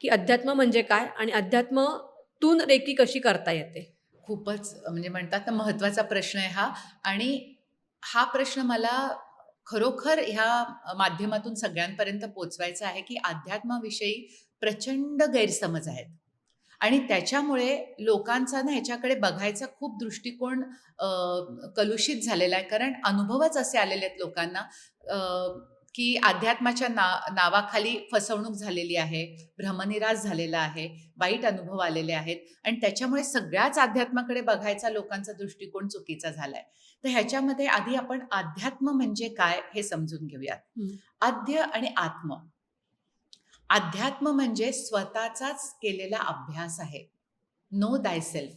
की अध्यात्म म्हणजे काय आणि अध्यात्मातून रेकी कशी करता येते? खूपच म्हणजे म्हणतात ना महत्त्वाचा प्रश्न आहे हा. आणि हा प्रश्न मला खरोखर ह्या माध्यमातून सगळ्यांपर्यंत पोहोचवायचा आहे, की अध्यात्माविषयी प्रचंड गैरसमज आहेत. आणि त्याच्यामुळे लोकांचा ना ह्याच्याकडे बघायचा खूप दृष्टिकोन कलुषित झालेला आहे. कारण अनुभवच असे आलेले आहेत लोकांना, की अध्यात्माच्या नावाखाली फसवणूक झालेली आहे, भ्रमनिरास झालेला आहे, वाईट अनुभव आलेले आहेत आणि त्याच्यामुळे सगळ्याच अध्यात्माकडे बघायचा लोकांचा दृष्टिकोन चुकीचा झालाय. तर ह्याच्यामध्ये आधी आपण अध्यात्म म्हणजे काय हे समजून घेऊयात. हं. आद्य आणि आत्म. अध्यात्म म्हणजे स्वतःचाच केलेला अभ्यास आहे. No thyself.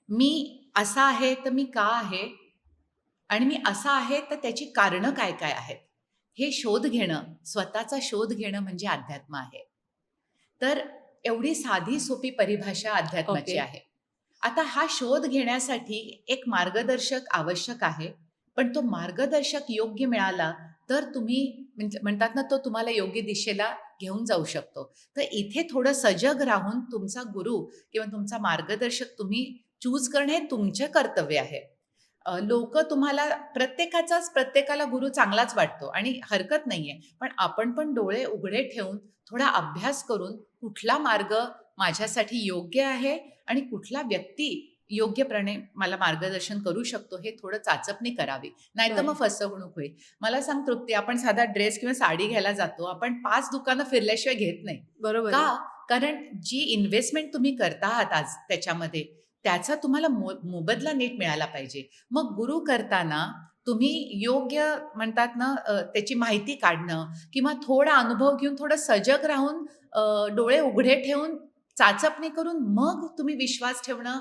मी असा आहे तर मी का आहे? आणि मी असा आहे तर त्याची कारणं काय-काय आहेत? हे शोध घेणं, स्वतःचा शोध घेणं म्हणजे अध्यात्म आहे. तर एवढी साधी सोपी परिभाषा ओके. अध्यात्माची आहे. आता हा शोध घेण्यासाठी एक मार्गदर्शक आवश्यक आहे. पण तो मार्गदर्शक योग्य मिळाला, तर तुम्ही म्हणजे म्हणतात ना, तो तुम्हाला योग्य दिशेला घेऊन जाऊ शकतो. तर इथे थोडं सजग राहून तुमचा गुरु किंवा तुमचा मार्गदर्शक तुम्ही चूज करणं हे तुमचे कर्तव्य आहे. तुम्हाला प्रत्येकाचाच प्रत्येकाला गुरु चांगलाच वाटतो आणि हरकत नाहीये. पण आपण पण डोळे उघडे ठेवून थोडा अभ्यास करून कुठला मार्ग माझ्यासाठी योग्य आहे आणि कुठला व्यक्ती योग्यपणे मला मार्गदर्शन करू शकतो हे थोडं चाचपणी करावी. नाहीतर मग बरं. फसवणूक होईल. मला सांग तृप्ती, आपण साधा ड्रेस किंवा साडी घ्यायला जातो. आपण 5 दुकानं फिरल्याशिवाय घेत नाही. बरोबर का? आहे. कारण जी इन्व्हेस्टमेंट तुम्ही करता आहात आज त्याच्यामध्ये, त्याचा तुम्हाला मोबदला नीट मिळाला पाहिजे. मग गुरु करताना तुम्ही योग्य म्हणतात ना, त्याची माहिती काढणं किंवा थोडा अनुभव घेऊन थोडं सजग राहून डोळे उघडे ठेवून चाचपणी करून मग तुम्ही विश्वास ठेवणं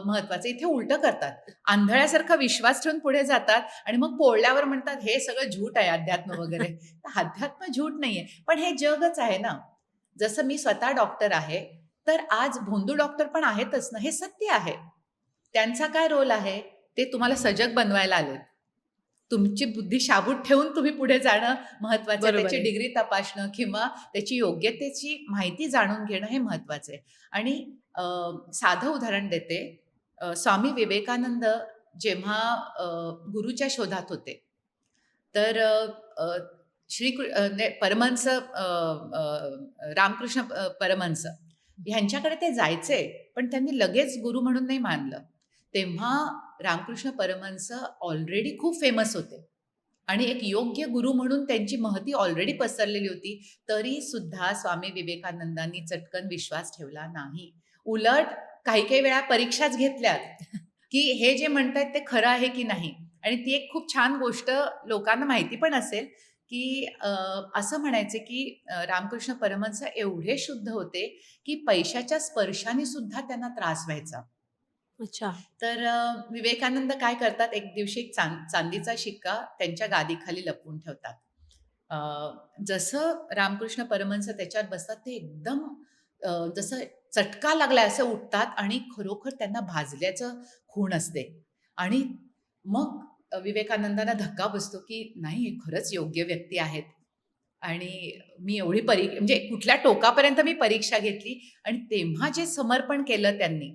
महत्वाचं. इथे उलटं करतात. आंधळ्यासारखा विश्वास ठेवून पुढे जातात आणि मग पोळल्यावर म्हणतात, "हे सगळं झूट आहे अध्यात्म वगैरे." तर अध्यात्म झूट नाहीये. पण हे जगच आहे ना. जसं मी स्वतः डॉक्टर आहे, तर आज भोंदू डॉक्टर पण आहेतच ना, हे सत्य आहे. त्यांचा काय रोल आहे? ते तुम्हाला सजग बनवायला आलेत. तुमची बुद्धी शाबूत ठेवून तुम्ही पुढे जाणं महत्वाचं आहे. बरोबर त्याची आहे. डिग्री तपासणं किंवा त्याची योग्यतेची माहिती जाणून घेणं हे महत्वाचं आहे. आणि अ, साधं उदाहरण देते. स्वामी विवेकानंद जेव्हा गुरुच्या शोधात होते, तर अ, अ, परमहंस रामकृष्ण परमहंस ह्यांच्याकडे ते जायचे, पण त्यांनी लगेच गुरु म्हणून नाही मानलं. तेव्हा रामकृष्ण परमहंस ऑलरेडी खूप फेमस होते आणि एक योग्य गुरु म्हणून त्यांची महती ऑलरेडी पसरलेली होती. तरी सुद्धा स्वामी विवेकानंदांनी चटकन विश्वास ठेवला नाही. उलट काही-काही वेळा परीक्षाच घेतल्यात, की हे जे म्हणतायत ते खरं आहे की नाही? आणि ती एक खूप छान गोष्ट लोकांना माहिती पण असेल, की असं म्हणायचे, की रामकृष्ण परमहंस एवढे शुद्ध होते, की पैशाच्या स्पर्शाने सुद्धा त्यांना त्रास व्हायचा. अच्छा. तर विवेकानंद काय करतात, एक दिवशी एक चांदीचा शिक्का त्यांच्या गादीखाली लपवून ठेवतात. अ, जसं रामकृष्ण परमहंस त्याच्यावर बसतात, ते एकदम जसं चटका लागलाय असं उठतात आणि खरोखर त्यांना भाजल्याचं खूण असते. आणि मग विवेकानंदांना धक्का बसतो, की नाही हे खरंच योग्य व्यक्ती आहेत. आणि मी एवढी म्हणजे कुठल्या टोकापर्यंत मी परीक्षा घेतली आणि तेव्हा जे समर्पण केलं त्यांनी,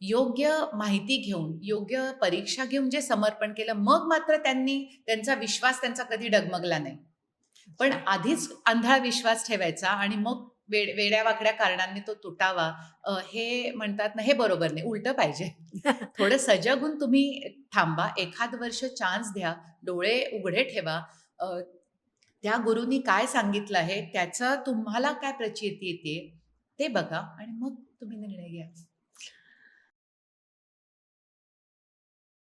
योग्य माहिती घेऊन, योग्य परीक्षा घेऊन जे समर्पण केलं, मग मात्र त्यांनी त्यांचा विश्वास त्यांचा कधी डगमगला नाही. पण अच्छा. आधीच आंधळा विश्वास ठेवायचा आणि मग वेड्या-वाकड्या कारणांनी तो तुटावा, हे म्हणतात ना, हे बरोबर नाही, उलटं पाहिजे. थोडं सजग होऊन तुम्ही थांबा, एखाद वर्ष चान्स द्या, डोळे उघडे ठेवा. त्या गुरूंनी काय सांगितलं आहे, त्याचा तुम्हाला काय प्रचिती येते, ते बघा आणि मग तुम्ही निर्णय घ्या.